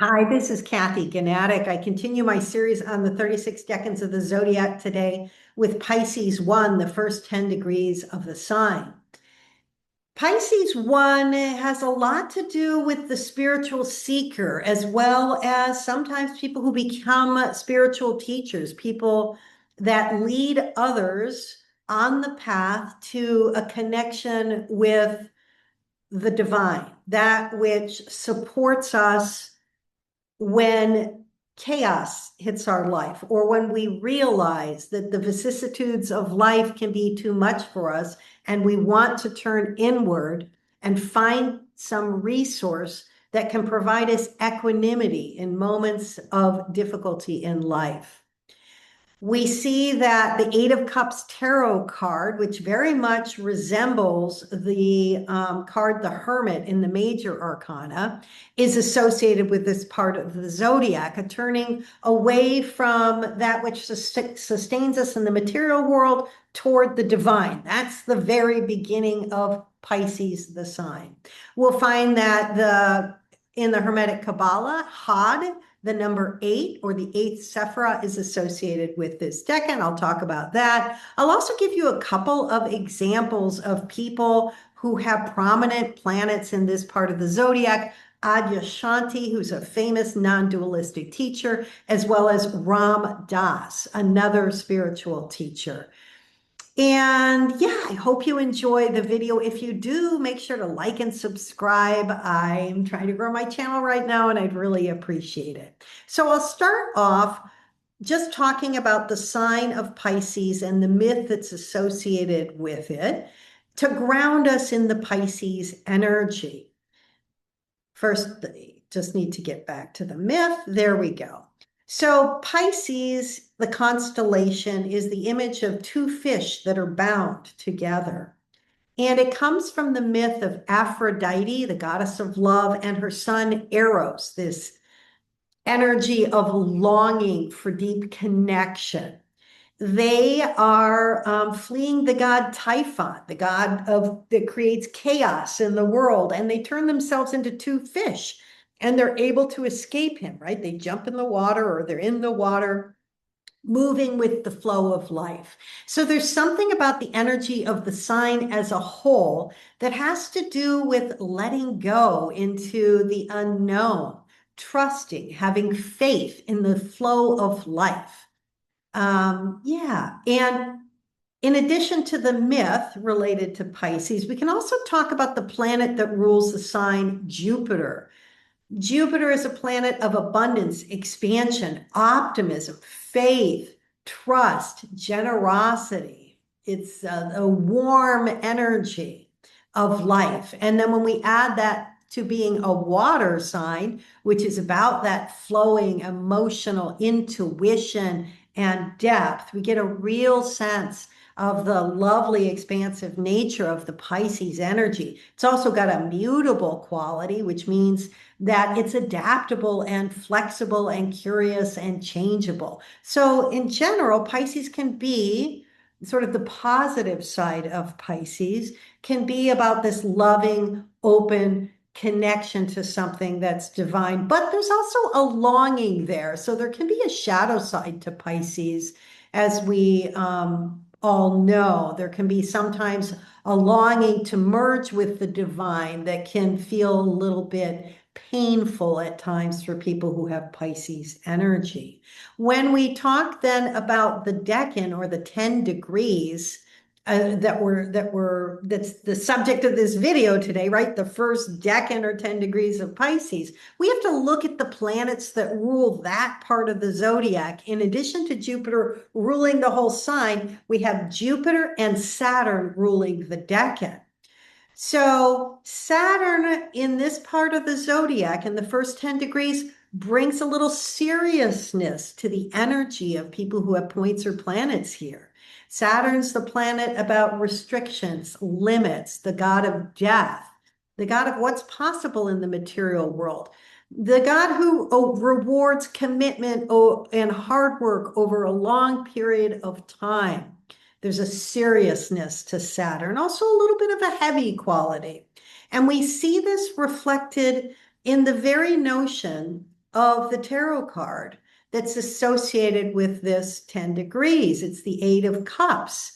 Hi, this is Cathy Gnatek. I continue my series on the 36 decans of the zodiac today with Pisces I, the first 10 degrees of the sign. Pisces I has a lot to do with the spiritual seeker, as well as sometimes people who become spiritual teachers, people that lead others on the path to a connection with the divine, that which supports us when chaos hits our life, or when we realize that the vicissitudes of life can be too much for us and we want to turn inward and find some resource that can provide us equanimity in moments of difficulty in life. We see that the Eight of Cups tarot card, which very much resembles the card, the Hermit in the major arcana, is associated with this part of the zodiac, a turning away from that which sustains us in the material world toward the divine. That's the very beginning of Pisces, the sign. We'll find that in the Hermetic Qabbalah, Had, the number 8, or the 8th Sephirah, is associated with this decan. I'll talk about that. I'll also give you a couple of examples of people who have prominent planets in this part of the zodiac. Adyashanti, who's a famous non-dualistic teacher, as well as Ram Dass, another spiritual teacher. And yeah, I hope you enjoy the video. If you do, make sure to like and subscribe. I'm trying to grow my channel right now, and I'd really appreciate it. So I'll start off just talking about the sign of Pisces and the myth that's associated with it to ground us in the Pisces energy. First, just need to get back to the myth. There we go. So Pisces, the constellation, is the image of two fish that are bound together. And it comes from the myth of Aphrodite, the goddess of love, and her son Eros, this energy of longing for deep connection. They are fleeing the god Typhon, the god that creates chaos in the world, and they turn themselves into two fish. And they're able to escape him, right? They jump in the water, or they're in the water, moving with the flow of life. So there's something about the energy of the sign as a whole that has to do with letting go into the unknown, trusting, having faith in the flow of life. Yeah. And in addition to the myth related to Pisces, we can also talk about the planet that rules the sign, Jupiter. Jupiter is a planet of abundance, expansion, optimism, faith, trust, generosity. It's a warm energy of life. And then when we add that to being a water sign, which is about that flowing emotional intuition and depth, we get a real sense of the lovely expansive nature of the Pisces energy. It's also got a mutable quality, which means that it's adaptable and flexible and curious and changeable. So in general, Pisces can be sort of the positive side of Pisces, can be about this loving, open connection to something that's divine, but there's also a longing there. So there can be a shadow side to Pisces, as we all know. There can be sometimes a longing to merge with the divine that can feel a little bit painful at times for people who have Pisces energy. When we talk then about the decan, or the 10 degrees, that's the subject of this video today, right? The first decan, or 10 degrees of Pisces. We have to look at the planets that rule that part of the zodiac. In addition to Jupiter ruling the whole sign, we have Jupiter and Saturn ruling the decan. So Saturn in this part of the zodiac, in the first 10 degrees, brings a little seriousness to the energy of people who have points or planets here. Saturn's the planet about restrictions, limits, the god of death, the god of what's possible in the material world, the god who rewards commitment and hard work over a long period of time. There's a seriousness to Saturn, also a little bit of a heavy quality. And we see this reflected in the very notion of the tarot card that's associated with this 10 degrees. It's the Eight of Cups.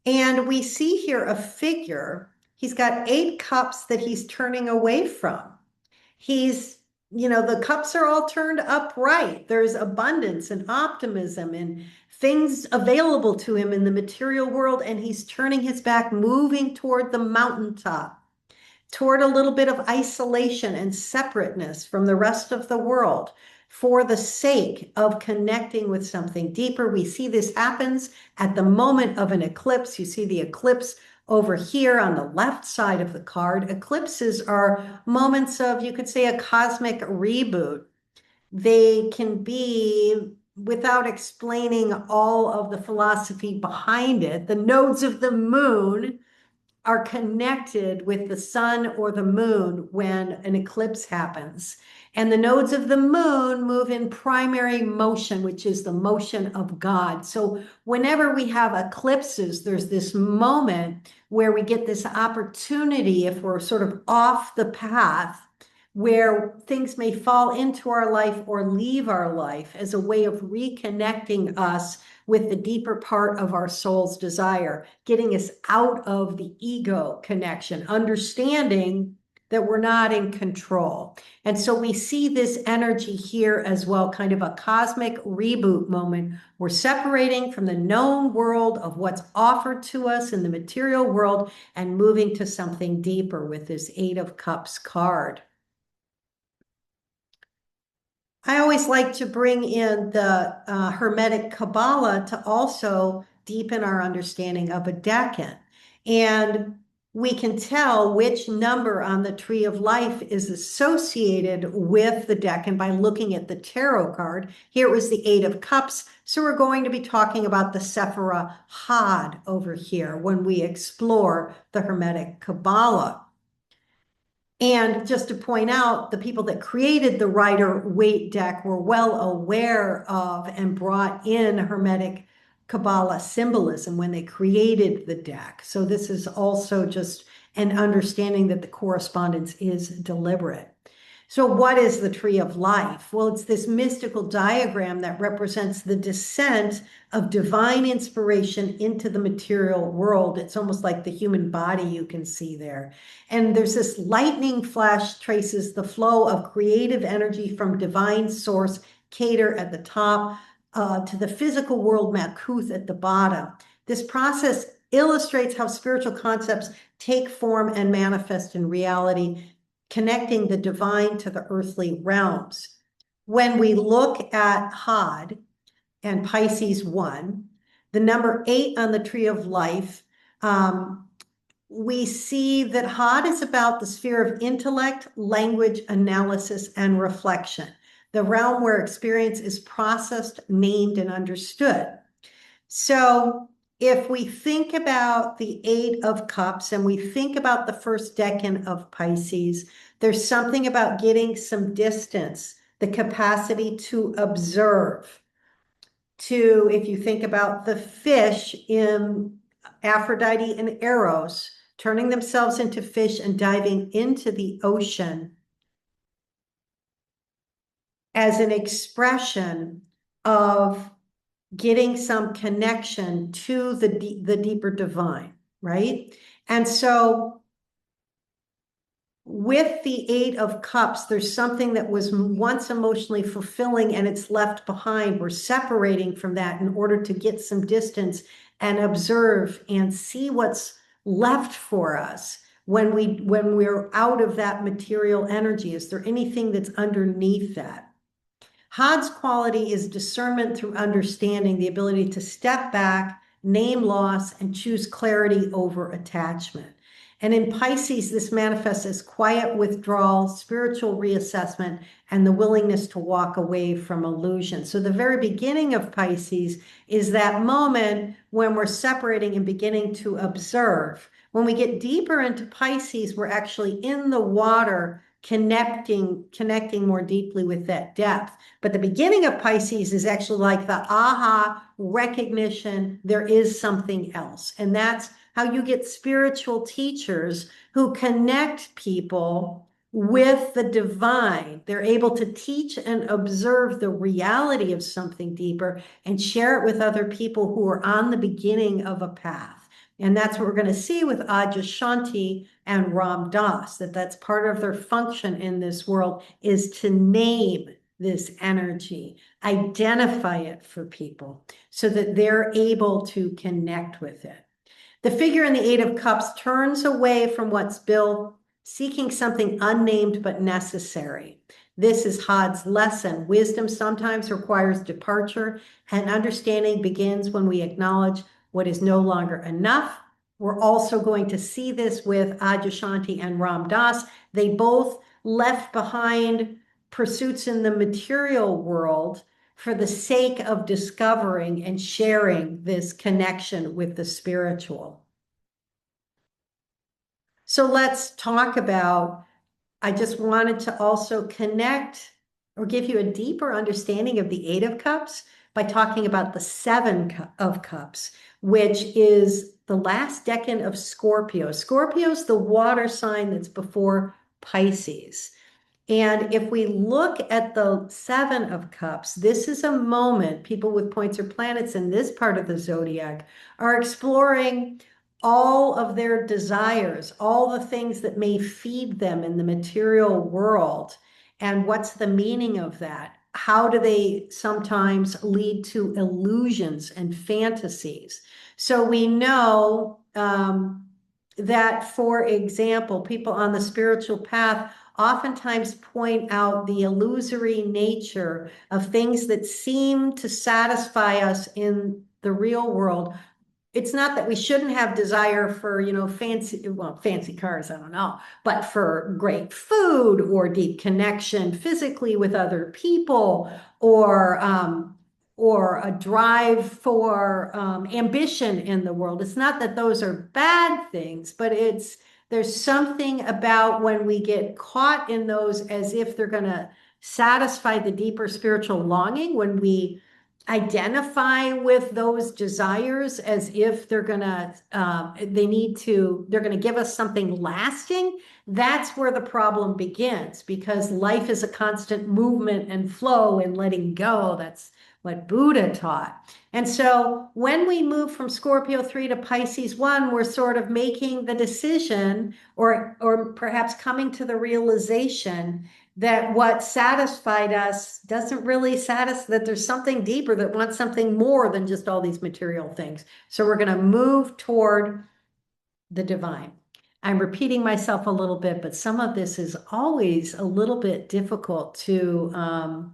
And we see here a figure. He's got 8 cups that he's turning away from. The cups are all turned upright. There's abundance and optimism and things available to him in the material world. And he's turning his back, moving toward the mountaintop, toward a little bit of isolation and separateness from the rest of the world for the sake of connecting with something deeper. We see this happens at the moment of an eclipse. You see the eclipse over here on the left side of the card. Eclipses are moments of, you could say, a cosmic reboot. They can be, without explaining all of the philosophy behind it, the nodes of the moon are connected with the sun or the moon when an eclipse happens. And the nodes of the moon move in primary motion, which is the motion of God. So whenever we have eclipses, there's this moment where we get this opportunity, if we're sort of off the path, where things may fall into our life or leave our life as a way of reconnecting us with the deeper part of our soul's desire, getting us out of the ego connection, understanding that we're not in control. And so we see this energy here as well, kind of a cosmic reboot moment. We're separating from the known world of what's offered to us in the material world and moving to something deeper with this Eight of Cups card. I always like to bring in the Hermetic Qabbalah to also deepen our understanding of a Decan. And we can tell which number on the Tree of Life is associated with the Decan by looking at the tarot card. Here it was the Eight of Cups. So we're going to be talking about the Sephirah Had over here when we explore the Hermetic Qabbalah. And just to point out, the people that created the Rider-Waite deck were well aware of and brought in Hermetic Qabbalah symbolism when they created the deck. So this is also just an understanding that the correspondence is deliberate. So what is the Tree of Life? Well, it's this mystical diagram that represents the descent of divine inspiration into the material world. It's almost like the human body you can see there. And there's this lightning flash traces the flow of creative energy from divine source, Keter at the top, to the physical world, Malkuth at the bottom. This process illustrates how spiritual concepts take form and manifest in reality, connecting the divine to the earthly realms. When we look at Had and Pisces I, the number 8 on the Tree of Life, we see that Had is about the sphere of intellect, language, analysis, and reflection, the realm where experience is processed, named, and understood. So if we think about the Eight of Cups and we think about the first decan of Pisces, there's something about getting some distance, the capacity to observe. If you think about the fish in Aphrodite and Eros, turning themselves into fish and diving into the ocean as an expression of getting some connection to the deeper divine, right? And so with the Eight of Cups, there's something that was once emotionally fulfilling and it's left behind. We're separating from that in order to get some distance and observe and see what's left for us when we're out of that material energy. Is there anything that's underneath that? Had's quality is discernment through understanding, the ability to step back, name loss, and choose clarity over attachment. And in Pisces, this manifests as quiet withdrawal, spiritual reassessment, and the willingness to walk away from illusion. So the very beginning of Pisces is that moment when we're separating and beginning to observe. When we get deeper into Pisces, we're actually in the water, connecting more deeply with that depth. But the beginning of Pisces is actually like the aha recognition, there is something else. And that's how you get spiritual teachers who connect people with the divine. They're able to teach and observe the reality of something deeper and share it with other people who are on the beginning of a path. And that's what we're going to see with Adyashanti and Ram Dass, that's part of their function in this world, is to name this energy, identify it for people so that they're able to connect with it. The figure in the Eight of Cups turns away from what's built, seeking something unnamed but necessary. This is Hod's lesson. Wisdom sometimes requires departure, and understanding begins when we acknowledge what is no longer enough. We're also going to see this with Adyashanti and Ram Dass. They both left behind pursuits in the material world for the sake of discovering and sharing this connection with the spiritual. So let's talk about, I just wanted to also connect or give you a deeper understanding of the Eight of Cups by talking about the Seven of Cups, which is the last decan of Scorpio. Scorpio's the water sign that's before Pisces. And if we look at the Seven of Cups, this is a moment people with points or planets in this part of the zodiac are exploring all of their desires, all the things that may feed them in the material world. And what's the meaning of that? How do they sometimes lead to illusions and fantasies? So we know that, for example, people on the spiritual path oftentimes point out the illusory nature of things that seem to satisfy us in the real world. It's not that we shouldn't have desire for, fancy cars, I don't know, but for great food or deep connection physically with other people, or a drive for ambition in the world. It's not that those are bad things, but there's something about when we get caught in those as if they're going to satisfy the deeper spiritual longing, when we identify with those desires as if they're going to give us something lasting. That's where the problem begins, because life is a constant movement and flow and letting go. That's what Buddha taught. And so when we move from Scorpio 3 to Pisces 1, we're sort of making the decision, or perhaps coming to the realization that what satisfied us doesn't really satisfy, that there's something deeper that wants something more than just all these material things. So we're going to move toward the divine. I'm repeating myself a little bit, but some of this is always a little bit difficult to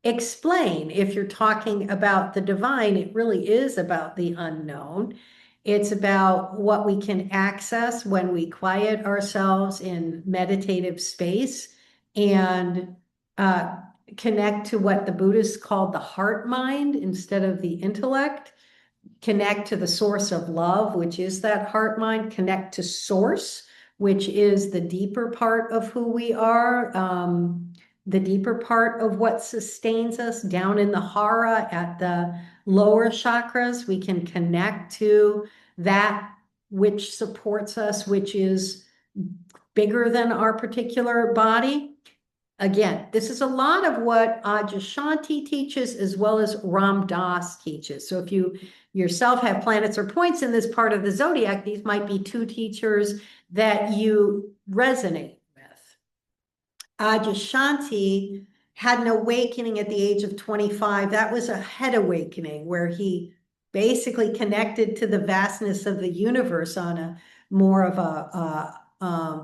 explain. If you're talking about the divine, it really is about the unknown. It's about what we can access when we quiet ourselves in meditative space and connect to what the Buddhists called the heart mind instead of the intellect. Connect to the source of love, which is that heart mind. Connect to source, which is the deeper part of who we are, the deeper part of what sustains us down in the hara at the lower chakras. We can connect to that which supports us, which is bigger than our particular body. Again, this is a lot of what Adyashanti teaches as well as Ram Dass teaches. So if you yourself have planets or points in this part of the zodiac, these might be two teachers that you resonate with. Adyashanti had an awakening at the age of 25. That was a head awakening where he basically connected to the vastness of the universe on a more of a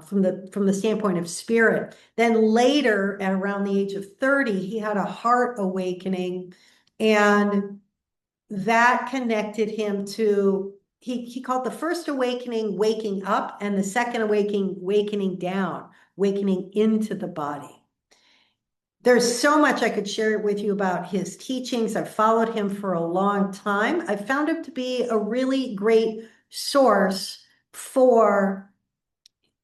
from the standpoint of spirit. Then later, at around the age of 30, he had a heart awakening, and that connected him to, he called the first awakening waking up, and the second awakening wakening down, wakening into the body. There's so much I could share with you about his teachings. I've followed him for a long time. I found him to be a really great source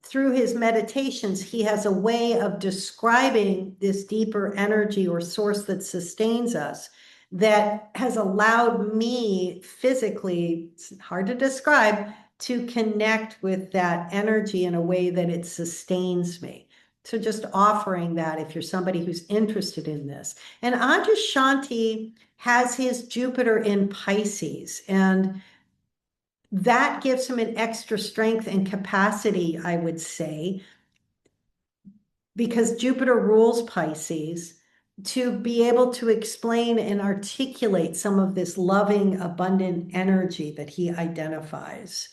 through his meditations. He has a way of describing this deeper energy or source that sustains us that has allowed me physically, it's hard to describe, to connect with that energy in a way that it sustains me. So just offering that if you're somebody who's interested in this. And Adyashanti has his Jupiter in Pisces, and that gives him an extra strength and capacity, I would say, because Jupiter rules Pisces, to be able to explain and articulate some of this loving, abundant energy that he identifies.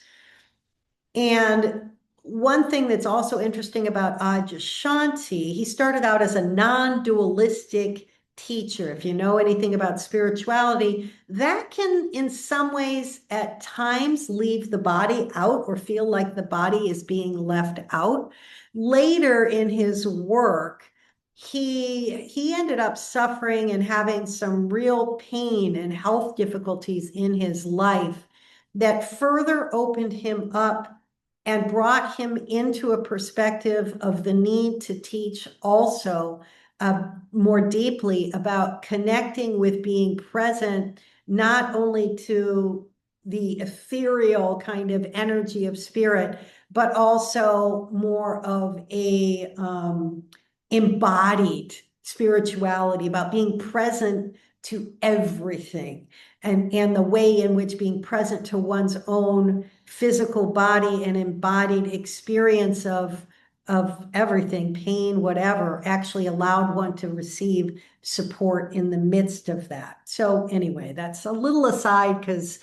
And one thing that's also interesting about Adyashanti, he started out as a non-dualistic teacher. If you know anything about spirituality, that can, in some ways, at times leave the body out or feel like the body is being left out. Later in his work, he ended up suffering and having some real pain and health difficulties in his life that further opened him up and brought him into a perspective of the need to teach also more deeply about connecting with being present, not only to the ethereal kind of energy of spirit, but also more of a embodied spirituality, about being present to everything, and the way in which being present to one's own physical body and embodied experience of everything, pain, whatever, actually allowed one to receive support in the midst of that. So anyway, that's a little aside because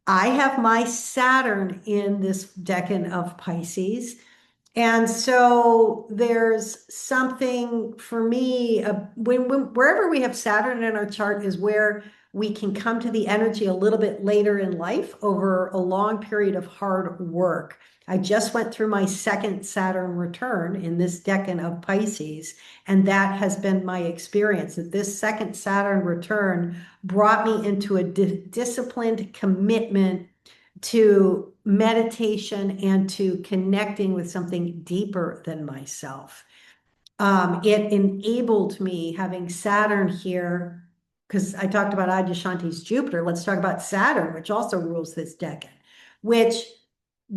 I have my Saturn in this decan of Pisces. And so there's something for me, wherever we have Saturn in our chart is where we can come to the energy a little bit later in life over a long period of hard work. I just went through my second Saturn return in this decan of Pisces, and that has been my experience, that this second Saturn return brought me into a disciplined commitment to meditation and to connecting with something deeper than myself. It enabled me, having Saturn here, because I talked about Adyashanti's Jupiter. Let's talk about Saturn, which also rules this decan, which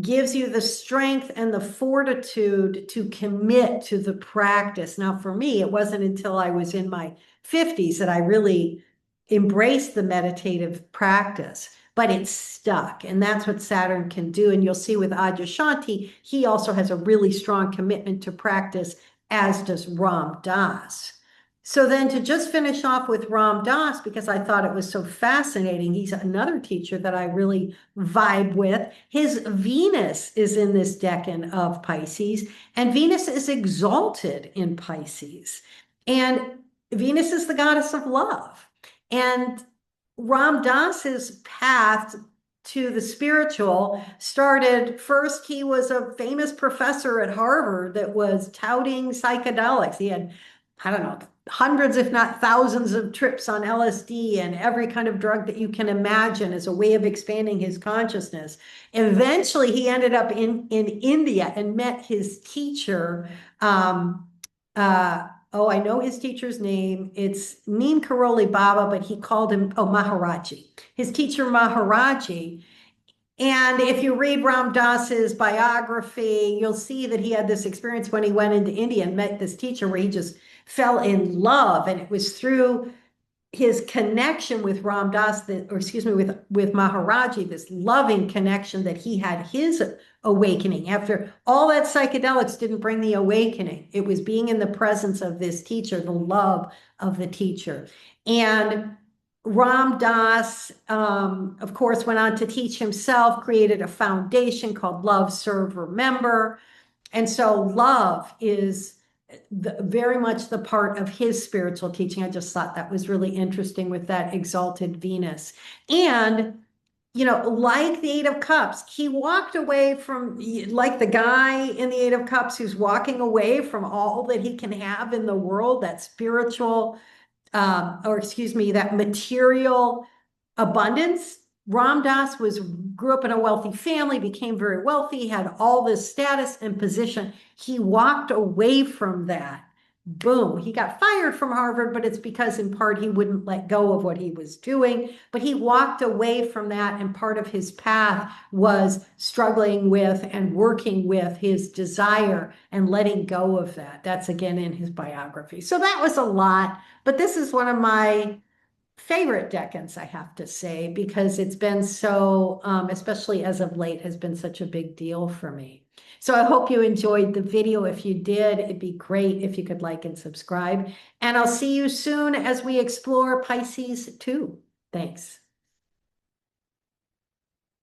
gives you the strength and the fortitude to commit to the practice. Now, for me, it wasn't until I was in my 50s that I really embraced the meditative practice, but it's stuck. And that's what Saturn can do. And you'll see with Adyashanti, he also has a really strong commitment to practice, as does Ram Dass. So then to just finish off with Ram Dass, because I thought it was so fascinating, he's another teacher that I really vibe with. His Venus is in this decan of Pisces, and Venus is exalted in Pisces. And Venus is the goddess of love. And Ram Dass's path to the spiritual started first. He was a famous professor at Harvard that was touting psychedelics. He had, I don't know, hundreds, if not thousands of trips on LSD and every kind of drug that you can imagine as a way of expanding his consciousness. Eventually, he ended up in India and met his teacher. I know his teacher's name. It's Neem Karoli Baba, but he called him, Maharaji. His teacher, Maharaji. And if you read Ram Dass's biography, you'll see that he had this experience when he went into India and met this teacher where he just fell in love. And it was through his connection with Ram Dass, with Maharaji, this loving connection, that he had his awakening. After all that psychedelics didn't bring the awakening, it was being in the presence of this teacher, the love of the teacher. And Ram Dass, of course, went on to teach himself, created a foundation called Love, Serve, Remember. And so love is very much the part of his spiritual teaching. I just thought that was really interesting with that exalted Venus. And, like the Eight of Cups, he walked away from, like the guy in the Eight of Cups who's walking away from all that he can have in the world, that spiritual, that material abundance. Ram Dass grew up in a wealthy family, became very wealthy, had all this status and position. He walked away from that Boom, he got fired from Harvard, but it's because in part he wouldn't let go of what he was doing. But he walked away from that, and part of his path was struggling with and working with his desire and letting go of that. That's again in his biography. So that was a lot, but this is one of my favorite Decans, I have to say, because it's been so, especially as of late, has been such a big deal for me. So I hope you enjoyed the video. If you did, it'd be great if you could like and subscribe. And I'll see you soon as we explore Pisces II. Thanks.